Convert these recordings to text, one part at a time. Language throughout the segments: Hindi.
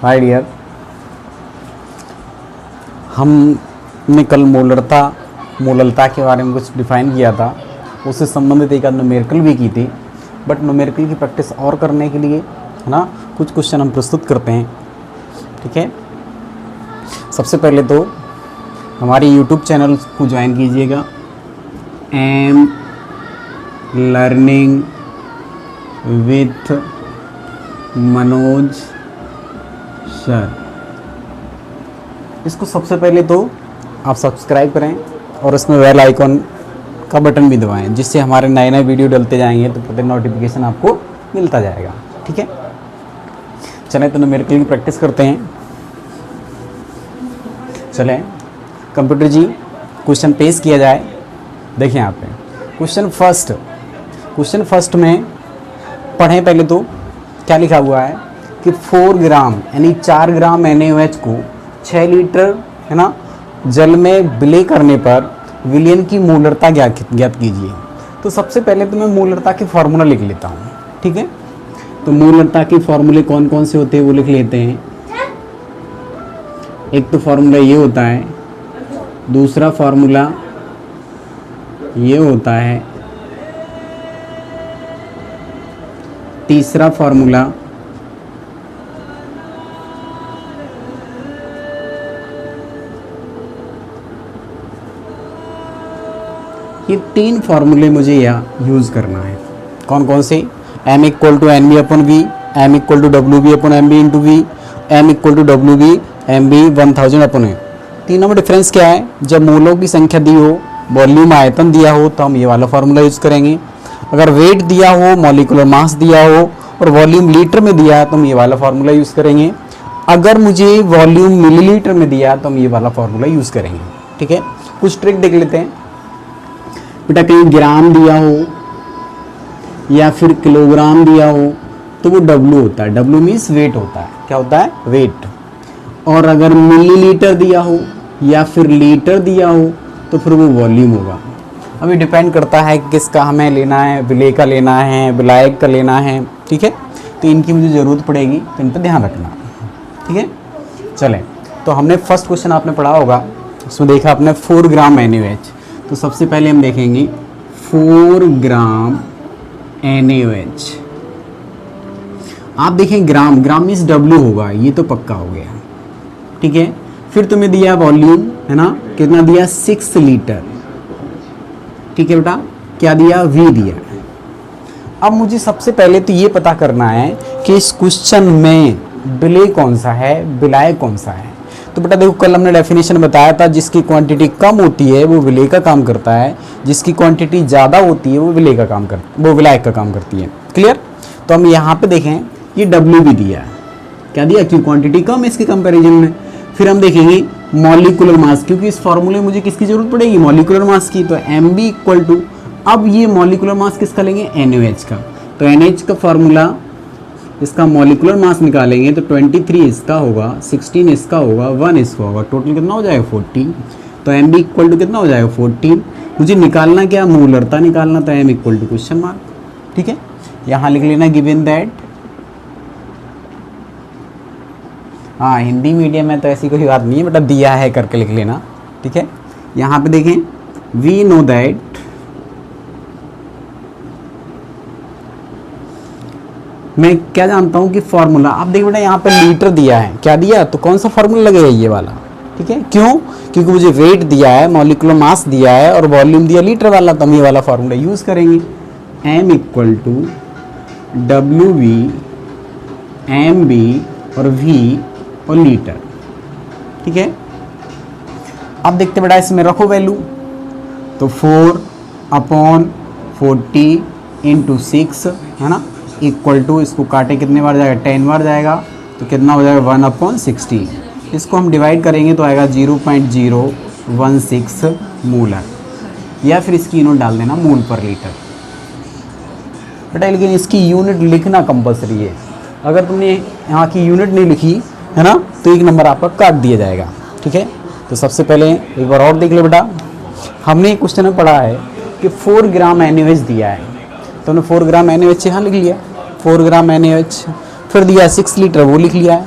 हाय डियर, हमने कल मोलरता के बारे में कुछ डिफाइन किया था, उससे संबंधित एक आध न्यूमेरिकल भी की थी। बट न्यूमेरिकल की प्रैक्टिस और करने के लिए है ना कुछ क्वेश्चन हम प्रस्तुत करते हैं। ठीक है, सबसे पहले तो हमारी यूट्यूब चैनल को ज्वाइन कीजिएगा, am learning with Manoj sir. इसको सबसे पहले तो आप सब्सक्राइब करें और इसमें बेल आइकॉन का बटन भी दबाएं, जिससे हमारे नए नए वीडियो डलते जाएंगे तो प्रत्येक नोटिफिकेशन आपको मिलता जाएगा। ठीक है, चलें तो न्यूमेरिकल की प्रैक्टिस करते हैं। चलें कंप्यूटर जी, क्वेश्चन पेश किया जाए। देखिए यहाँ पे क्वेश्चन फर्स्ट में पढ़ें। पहले तो क्या लिखा हुआ है कि 4 ग्राम यानी 4 ग्राम NaOH को 6 लीटर है ना जल में विलय करने पर विलयन की मोलरता ज्ञात कीजिए। तो सबसे पहले तो मैं मोलरता के फार्मूला लिख लेता हूँ। ठीक है, तो मोलरता के फार्मूले कौन कौन से होते हैं वो लिख लेते हैं। एक तो फार्मूला ये होता है, दूसरा फार्मूला ये होता है, तीसरा फार्मूला ये 3 फार्मूले मुझे यहाँ यूज़ करना है। कौन कौन से? m equal to N B upon V, m equal to W B upon M B into V, m equal to W B M B 1000 upon है। तीनों में डिफरेंस क्या है? जब मोलों की संख्या दी हो, वॉल्यूम आयतन दिया हो तो हम ये वाला फार्मूला यूज़ करेंगे। अगर वेट दिया हो, मॉलिक्यूलर मास दिया हो और वॉल्यूम लीटर में दिया है तो हम ये वाला फार्मूला यूज़ करेंगे। अगर मुझे वॉल्यूम मिलीलीटर में दिया तो हम ये वाला फार्मूला यूज़ करेंगे। ठीक है, कुछ ट्रिक देख लेते हैं। बेटा कहीं ग्राम दिया हो या फिर किलोग्राम दिया हो तो वो W होता है। W मीन्स वेट होता है। क्या होता है? वेट। और अगर मिलीलीटर दिया हो या फिर लीटर दिया हो तो फिर वो वॉल्यूम होगा। अभी डिपेंड करता है कि किसका हमें लेना है, विलय का लेना है, विलायक का लेना है। ठीक है, तो इनकी मुझे ज़रूरत पड़ेगी, तो इन पर ध्यान रखना। ठीक है, चलें तो हमने फर्स्ट क्वेश्चन आपने पढ़ा होगा, उसमें देखा आपने 4 ग्राम NaOH। तो सबसे पहले हम देखेंगे 4 ग्राम NaOH। आप देखें ग्राम मीन्स W होगा, ये तो पक्का हो गया। ठीक है, फिर तुम्हें दिया वॉल्यूम है ना, कितना दिया? 6 लीटर। ठीक है बेटा, क्या दिया? V दिया। अब मुझे सबसे पहले तो ये पता करना है कि इस क्वेश्चन में विलय कौन सा है, विलायक कौन सा है। तो बेटा देखो, कल हमने डेफिनेशन बताया था, जिसकी क्वांटिटी कम होती है वो विलय का काम करता है, जिसकी क्वांटिटी ज़्यादा होती है वो विलायक का काम करती है। क्लियर? तो हम यहाँ पे देखें, ये W भी दिया है। क्या दिया? क्यों? क्वांटिटी कम है इसके कंपेरिजन में। फिर हम देखेंगे मॉलिक्यूलर मास, क्योंकि इस फॉर्मूले में मुझे किसकी जरूरत पड़ेगी? मॉलिक्यूलर मास की। तो Mb इक्वल टू, अब ये मॉलिक्यूलर मास किसका लेंगे? NaOH का। तो NaOH का फॉर्मूला, इसका मॉलिक्यूलर मास निकालेंगे तो 23 इसका होगा, 16 इसका होगा, 1 इसका होगा, टोटल कितना हो जाएगा? 14। तो Mb इक्वल टू कितना हो जाएगा? 14। मुझे निकालना क्या? मोलरता निकालना। तो M equal to question mark. ठीक है, यहाँ लिख लेना गिवन दैट। हाँ, हिंदी मीडियम में तो ऐसी कोई बात नहीं है बेटा, दिया है करके लिख लेना। ठीक है, यहाँ पे देखें, वी नो दैट मैं क्या जानता हूँ कि फॉर्मूला, आप देखिए बेटा यहाँ पे लीटर दिया है। क्या दिया? तो कौन सा फॉर्मूला लगेगा? ये वाला। ठीक है, क्यों? क्योंकि मुझे वेट दिया है, मॉलिक्यूलर मास दिया है और वॉल्यूम दिया लीटर वाला, तो हम ये वाला फॉर्मूला यूज़ करेंगे। M equal to WV MB और V और लीटर। ठीक है, अब देखते बेटा इसमें रखो वैल्यू, तो 4/40 इंटू 6 है ना, इक्वल टू, इसको काटे कितने बार जाएगा? 10 बार जाएगा, तो कितना हो जाएगा? 1/60। इसको हम डिवाइड करेंगे तो आएगा 0.016 मोलर, या फिर इसकी यूनिट डाल देना मोल पर लीटर। बेटा लेकिन इसकी यूनिट लिखना कंपलसरी है। अगर तुमने यहाँ की यूनिट नहीं लिखी है ना तो 1 नंबर आपका काट दिया जाएगा। ठीक है, तो सबसे पहले एक बार और देख लो बेटा, हमने क्वेश्चन में पढ़ा है कि 4 ग्राम NaOH दिया है, तो हमने 4 ग्राम NaOH यहाँ लिख लिया, 4 ग्राम NaOH। फिर दिया 6 लीटर, वो लिख लिया है।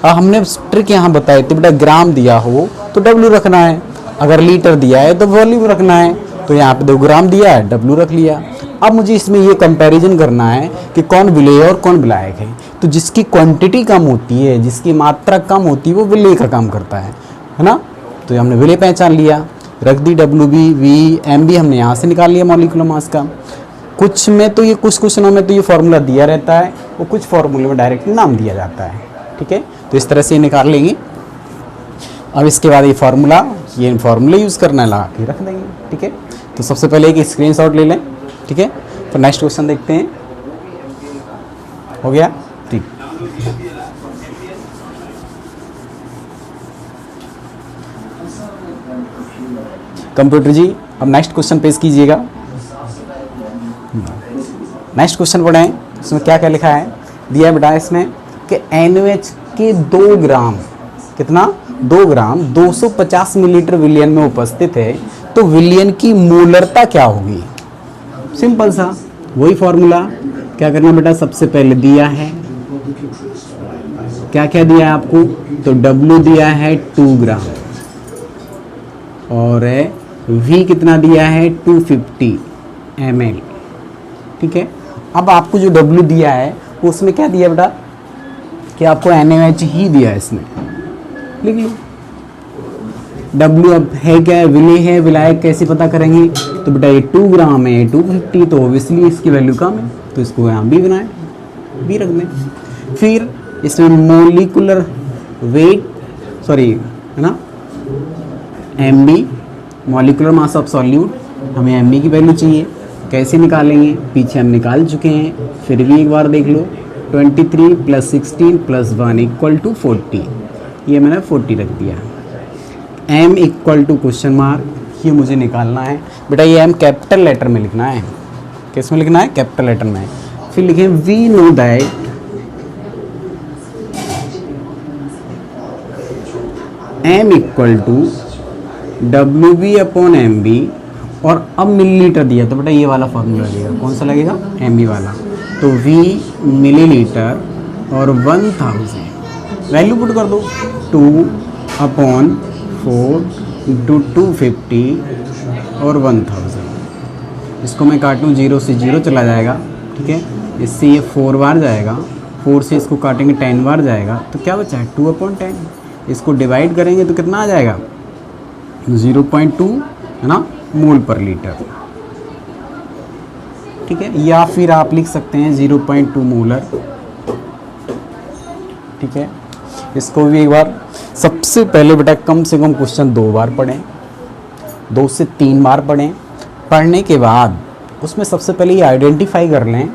हमने ट्रिक यहाँ बताई थी बेटा, ग्राम दिया हो तो डब्ल्यू रखना है, अगर लीटर दिया है तो वॉल्यूम रखना है। तो यहाँ पे 2 ग्राम दिया है, डब्ल्यू रख लिया। अब मुझे इसमें ये कंपैरिजन करना है कि कौन विलेय और कौन विलायक है। तो जिसकी क्वांटिटी कम होती है, जिसकी मात्रा कम होती है, वो विलेय का काम करता है ना। तो हमने विलेय पहचान लिया, रख दी W B, V M B हमने यहाँ से निकाल लिया मॉलिक्यूलर मास का। कुछ में तो ये कुछ क्वेश्चनों में तो ये फॉर्मूला दिया रहता है, और कुछ फॉर्मूले में डायरेक्ट नाम दिया जाता है, ठीक है। तो इस तरह से निकाल लेंगे। अब इसके बाद ये फार्मूला, ये फार्मूला यूज़ करना है, लगा के रख देंगे, ठीक है। तो सबसे पहले एक स्क्रीनशॉट ले लें, ठीक है। तो नेक्स्ट क्वेश्चन देखते हैं, हो गया, ठीक। कंप्यूटर जी अब नेक्स्ट क्वेश्चन पेश कीजिएगा। नेक्स्ट क्वेश्चन पढ़ें, इसमें क्या क्या लिखा है, दिया है बेटा इसमें कि NaOH के 2 ग्राम, कितना 2 ग्राम 250 मिलीलीटर विलयन में उपस्थित है, तो विलयन की मोलरता क्या होगी। सिंपल सा वही फॉर्मूला, क्या करना बेटा, सबसे पहले दिया है, क्या क्या दिया है आपको, तो W दिया है 2 ग्राम और V कितना दिया है 250 ml, ठीक है। अब आपको जो W दिया है उसमें क्या दिया बेटा, कि आपको NaOH ही दिया है, इसमें लिख लो। W अब है क्या है, विलेय है, विलायक कैसे पता करेंगे, तो बेटा ये 2 ग्राम है, 250, तो ऑब्वियसली इसकी वैल्यू कम है, तो इसको यहाँ भी बनाए, भी रख दें। फिर इसमें मोलिकुलर वेट, सॉरी है ना, MB molecular mass of solute, हमें MB की वैल्यू चाहिए, कैसे निकालेंगे, पीछे हम निकाल चुके हैं, फिर भी एक बार देख लो। 23 + 16 + 1 = 40, ये मैंने 40 रख दिया। M = क्वेश्चन मार्क, ये मुझे निकालना है बेटा, ये M कैपिटल लेटर में लिखना है, किस में लिखना है, कैपिटल लेटर में। फिर लिखें we know that M = WB/MB, और अब मिलीलीटर दिया, तो बेटा ये वाला फॉर्मूला लगेगा, कौन सा लगेगा, MB वाला। तो V मिलीलीटर और 1000 वैल्यू पुट कर दो, 2/4 × 250 और 1000। इसको मैं काटूँ, 0 से 0 चला जाएगा, ठीक है। इससे ये 4 बार जाएगा, 4 से इसको काटेंगे 10 बार जाएगा, तो क्या बचा है 2/10। इसको डिवाइड करेंगे तो कितना आ जाएगा 0.2 है ना, मोल पर लीटर, ठीक है। या फिर आप लिख सकते हैं 0.2 मोलर, ठीक है। इसको भी एक बार, सबसे पहले बेटा कम से कम क्वेश्चन 2 बार पढ़ें, 2 से 3 बार पढ़ें। पढ़ने के बाद उसमें सबसे पहले ये आइडेंटिफाई कर लें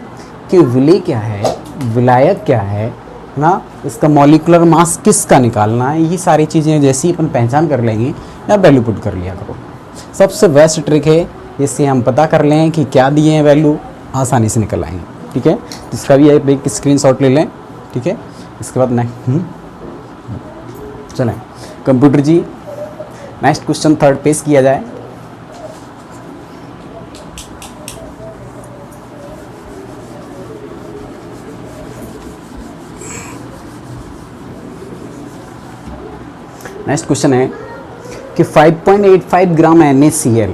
कि विलेय क्या है, विलायक क्या है ना, इसका मॉलिकुलर मास किसका निकालना है। ये सारी चीज़ें जैसी अपन पहचान कर लेंगे या वैल्यू पुट कर लिया करो। सबसे बेस्ट ट्रिक है, इससे हम पता कर लें कि क्या दिए हैं, वैल्यू आसानी से निकल आएंगे, ठीक है। इसका भी एक स्क्रीनशॉट ले लें, ठीक है। इसके बाद नेक्स्ट चलें कंप्यूटर जी, नेक्स्ट क्वेश्चन 3rd पेश किया जाए। नेक्स्ट क्वेश्चन है कि 5.85 ग्राम NaCl,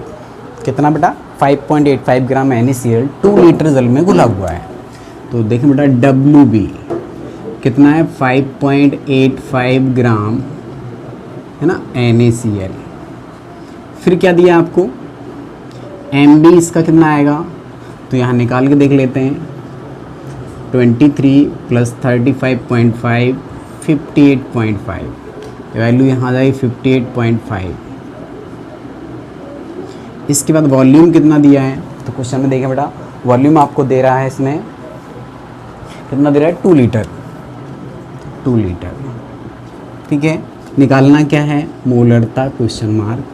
कितना बेटा 5.85 ग्राम NaCl 2 लीटर जल में घुला हुआ है। तो देखें बेटा WB कितना है 5.85 ग्राम है ना NaCl। फिर क्या दिया आपको, MB इसका कितना आएगा, तो यहाँ निकाल के देख लेते हैं। 23 + 35.5 58.5, वैल्यू यहाँ आ जाएगी 58.5। इसके बाद वॉल्यूम कितना दिया है, तो क्वेश्चन में देखें बेटा वॉल्यूम आपको दे रहा है, इसमें कितना दे रहा है 2 लीटर, 2 लीटर, ठीक है। निकालना क्या है, मोलरता क्वेश्चन मार्क।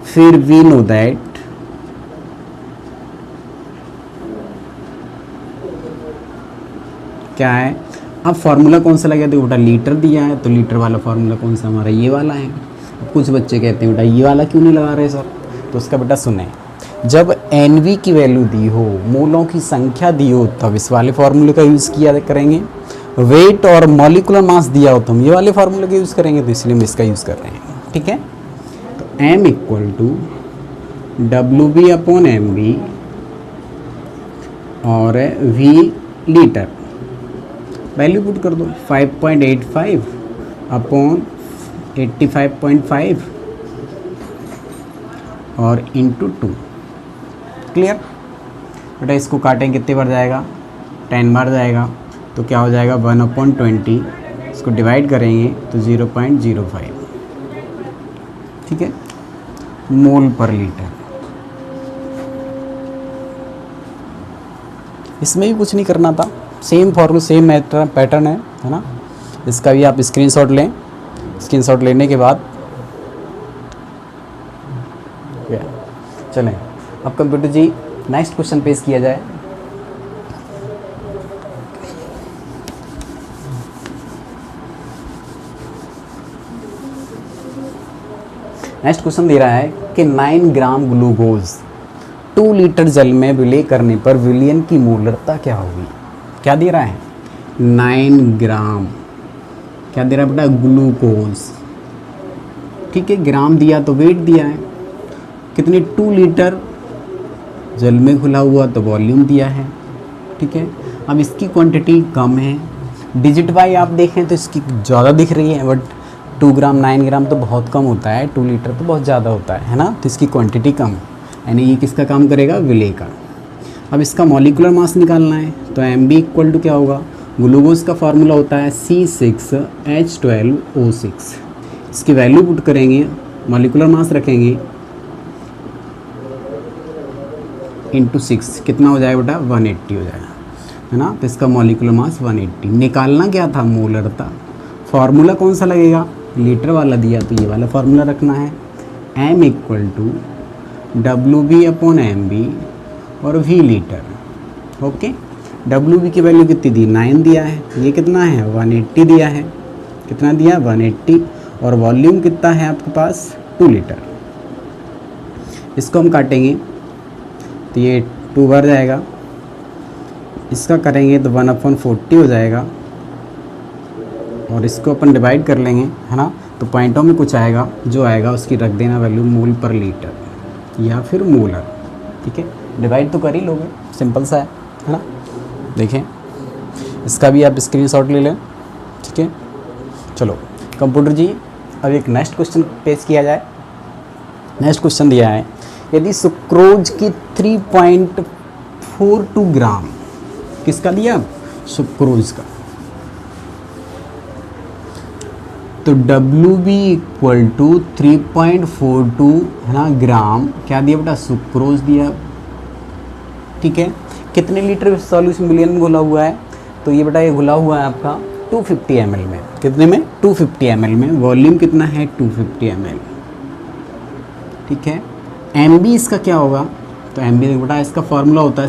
फिर वी नो दैट क्या है, अब फार्मूला कौन सा लगा, देखो बेटा लीटर दिया है, तो लीटर वाला फार्मूला कौन सा हमारा, ये वाला है। अब कुछ बच्चे कहते हैं बेटा ये वाला क्यों नहीं लगा रहे सर, तो उसका बेटा सुने, जब NV की वैल्यू दी हो, मोलों की संख्या दी हो, तब इस वाले फार्मूले का यूज़ किया करेंगे, वेट और मॉलिकुलर मास दिया हो तो हम ये वाले फार्मूले का यूज़ करेंगे, तो इसलिए हम इसका यूज़ कर रहे हैं। ठीक है, तो m equal to WB upon MB और V लीटर, वैल्यू पुट कर दो 5.85 अपॉन 85.5 और इंटू 2। क्लियर बेटा, इसको काटेंगे कितने बार जाएगा, 10 बार जाएगा, तो क्या हो जाएगा 1/20, इसको डिवाइड करेंगे तो 0.05। ठीक है, मोल पर लीटर। इसमें भी कुछ नहीं करना था, सेम फॉर्मूला सेम पैटर्न है ना। इसका भी आप स्क्रीनशॉट लें, स्क्रीनशॉट लेने के बाद चलें अब कंप्यूटर जी नेक्स्ट क्वेश्चन पेश किया जाए। नेक्स्ट क्वेश्चन दे रहा है कि 9 ग्राम ग्लूकोज 2 लीटर जल में विलय करने पर विलयन की मोलरता क्या होगी। क्या दे रहा है, 9 ग्राम, क्या दे रहा है बेटा, ग्लूकोज। ठीक है, ग्राम दिया तो वेट दिया है, कितने 2 लीटर जल में घुला हुआ तो वॉल्यूम दिया है। ठीक है, अब इसकी क्वांटिटी कम है, डिजिट वाई आप देखें तो इसकी ज़्यादा दिख रही है, बट 2 ग्राम 9 ग्राम तो बहुत कम होता है, 2 लीटर तो बहुत ज़्यादा होता है ना, तो इसकी क्वांटिटी कम है, यानी ये किसका काम करेगा, विलय का। अब इसका मॉलिकुलर मास निकालना है, तो MB इक्वल टू क्या होगा, ग्लूकोज का फार्मूला होता है C6H12O6। इसकी वैल्यू पुट करेंगे, मॉलिकुलर मास रखेंगे इंटू 6, कितना हो जाएगा बेटा, 180 हो जाएगा, है ना। तो इसका मॉलिकुलर मास 180। निकालना क्या था, मोलरता। फार्मूला कौन सा लगेगा, लीटर वाला दिया तो ये वाला फार्मूला रखना है, m equal to WB upon MB और V लीटर। ओके, WB की वैल्यू कितनी दी, 9 दिया है, ये कितना है 180 दिया है, कितना दिया 180, और वॉल्यूम कितना है आपके पास 2 लीटर। इसको हम काटेंगे तो ये 2 बार जाएगा, इसका करेंगे तो 1/40 हो जाएगा, और इसको अपन डिवाइड कर लेंगे, है ना, तो पॉइंटों में कुछ आएगा, जो आएगा उसकी रख देना वैल्यू मोल पर लीटर या फिर मोलर। ठीक है, डिवाइड तो कर ही लोगे, सिंपल सा है ना। देखें, इसका भी आप स्क्रीनशॉट ले लें। ठीक है, चलो कंप्यूटर जी अब एक नेक्स्ट क्वेश्चन पेश किया जाए। नेक्स्ट क्वेश्चन दिया है, यदि सुक्रोज की 3.42 ग्राम, किसका दिया, सुक्रोज का, तो WB इक्वल टू 3.42 है ना ग्राम, क्या दिया बेटा, सुक्रोज दिया। ठीक है, कितने लीटर सॉल्यूशन विलयन में घुला हुआ है, तो ये बेटा ये घुला हुआ है आपका 250 ml में, कितने में 250 ml में, वॉल्यूम कितना है 250 ml। ठीक है, MB इसका क्या होगा, तो MB बेटा इसका फॉर्मूला होता है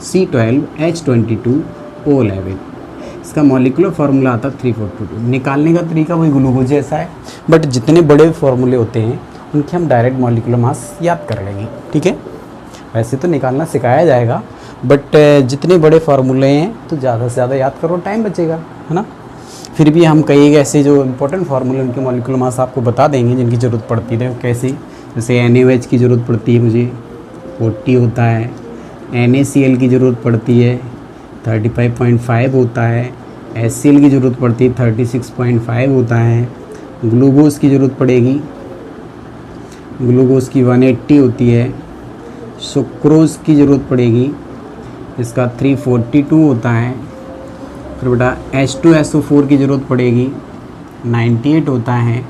C12H22O11। इसका मॉलिकुलर फार्मूला आता है 342। निकालने का तरीका वही ग्लूकोज जैसा है, बट जितने बड़े फार्मूले होते हैं उनके हम डायरेक्ट मॉलिकुलर मास याद कर लेंगे। ठीक है, वैसे तो निकालना सिखाया जाएगा, बट जितने बड़े फार्मूले हैं तो ज़्यादा से ज़्यादा याद करो, टाइम बचेगा, है ना। फिर भी हम कई ऐसे जो इंपॉर्टेंट फार्मूले उनके मॉलिकुलर मास आपको बता देंगे जिनकी ज़रूरत पड़ती है। कैसे, जैसे NaOH की ज़रूरत पड़ती है मुझे 40 होता है, NaCl की ज़रूरत पड़ती है 35.5 होता है, HCl की ज़रूरत पड़ती है 36.5 होता है, ग्लूकोज की ज़रूरत पड़ेगी, ग्लूकोज की 180 होती है, सुक्रोज की ज़रूरत पड़ेगी, इसका 342 होता है, फिर बेटा H2SO4 की ज़रूरत पड़ेगी 98 होता है।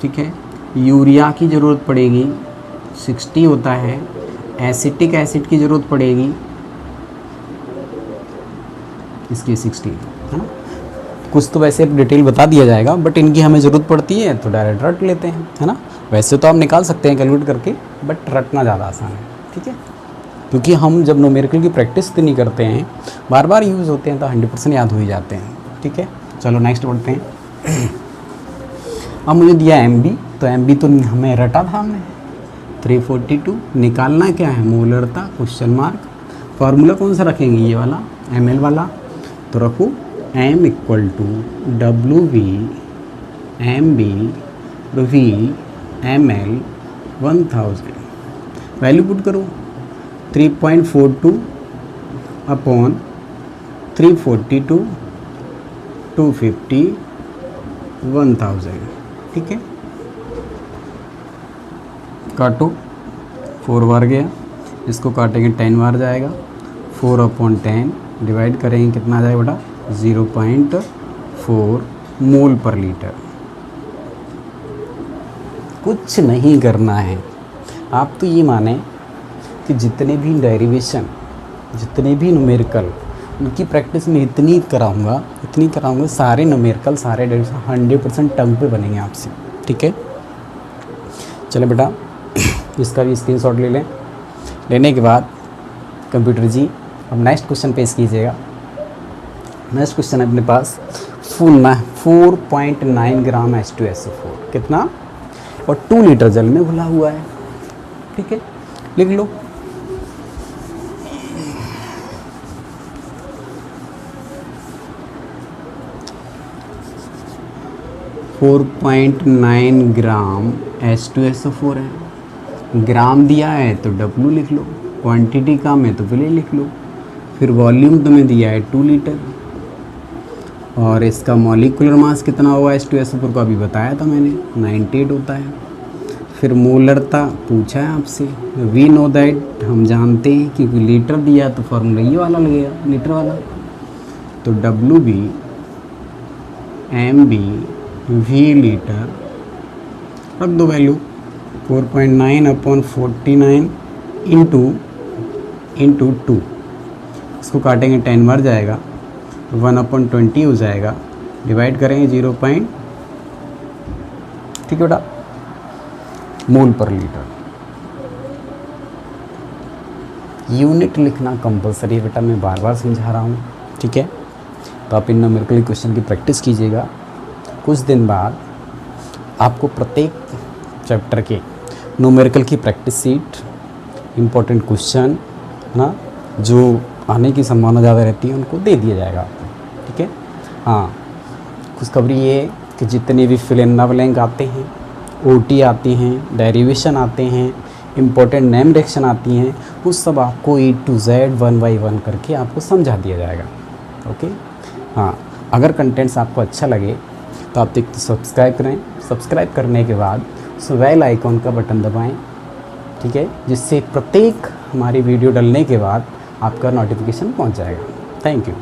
ठीक है, यूरिया की ज़रूरत पड़ेगी 60 होता है, एसिटिक एसिड की ज़रूरत पड़ेगी इसकी 60, है ना। कुछ तो वैसे डिटेल बता दिया जाएगा, बट इनकी हमें ज़रूरत पड़ती है तो डायरेक्ट रट लेते हैं, है ना। वैसे तो आप निकाल सकते हैं कैलकुलेट करके, बट रटना ज़्यादा आसान है। ठीक है, क्योंकि हम जब न्यूमेरिकल की प्रैक्टिस तो नहीं करते हैं, बार बार यूज़ होते हैं तो 100% याद हो ही जाते हैं। ठीक है, चलो नेक्स्ट बढ़ते हैं। अब मुझे दिया MB, तो MB तो हमें रटा था हमने 342। निकालना क्या है, मोलरता, क्वेश्चन मार्क। फार्मूला कौन सा रखेंगे, ये वाला ml वाला, तो रखो m equal to W V M B V M L 1000, value put करो 3.42 अपॉन 342 250 1000, ठीक है। काटो, 4 बार गया, इसको काटेंगे 10 बार जाएगा, 4 अपॉन 10 डिवाइड करेंगे कितना आ जाएगा बेटा 0.4 मोल पर लीटर। कुछ नहीं करना है, आप तो ये माने कि जितने भी डेरिवेशन, जितने भी न्यूमेरिकल, उनकी प्रैक्टिस में इतनी कराऊंगा सारे न्यूमेरिकल, सारे डेरिवेशन 100% टर्म पे बनेंगे आपसे, ठीक है। चलो बेटा इसका भी स्क्रीनशॉट ले लें। लेने के बाद कंप्यूटर जी अब नेक्स्ट क्वेश्चन पेश कीजिएगा। नेक्स्ट क्वेश्चन है अपने पास 4.9 ग्राम H2SO4 कितना, और 2 लीटर जल में घुला हुआ है, ठीक है, लिख लो। .9 ग्राम H2SO4 है, ग्राम दिया है तो W लिख लो, क्वांटिटी कम है तो विले लिख लो, फिर वॉल्यूम तुम्हें दिया है 2 लीटर, और इसका मॉलिक्यूलर मास कितना होगा H2SO4 को अभी बताया था मैंने 98 होता है। फिर मोलरता पूछा है आपसे, वी नो दैट, हम जानते हैं क्योंकि लीटर दिया तो फॉर्मूला ये वाला लगेगा लीटर वाला, तो W B M B V litre रख दो वैल्यू 4.9 अपॉन 49 इंटू 2, इसको काटेंगे 10 बार जाएगा, 1/20 हो जाएगा, डिवाइड करेंगे 0. ठीक है बेटा, मोल पर लीटर। यूनिट लिखना कंपलसरी है बेटा, मैं बार बार समझा रहा हूँ, ठीक है। तो आप इन न्यूमेरिकल क्वेश्चन की प्रैक्टिस कीजिएगा। कुछ दिन बाद आपको प्रत्येक चैप्टर के न्यूमेरिकल की प्रैक्टिस सीट, इम्पोर्टेंट क्वेश्चन ना जो आने की संभावना ज़्यादा रहती है उनको दे दिया जाएगा आपको, ठीक है। हाँ, खुशखबरी ये कि जितने भी फिल इन द ब्लैंक आते हैं, ओटी आती हैं, डेरिवेशन आते हैं, इम्पोर्टेंट नेम रिएक्शन आती हैं, उस सब आपको A to Z 1 by 1 करके आपको समझा दिया जाएगा, ओके। हाँ, अगर कंटेंट्स आपको अच्छा लगे तो आप देखते सब्सक्राइब करें, सब्सक्राइब करने के बाद उस बेल आइकॉन का बटन दबाएं, ठीक है, जिससे प्रत्येक हमारी वीडियो डलने के बाद आपका नोटिफिकेशन पहुंच जाएगा। Thank you.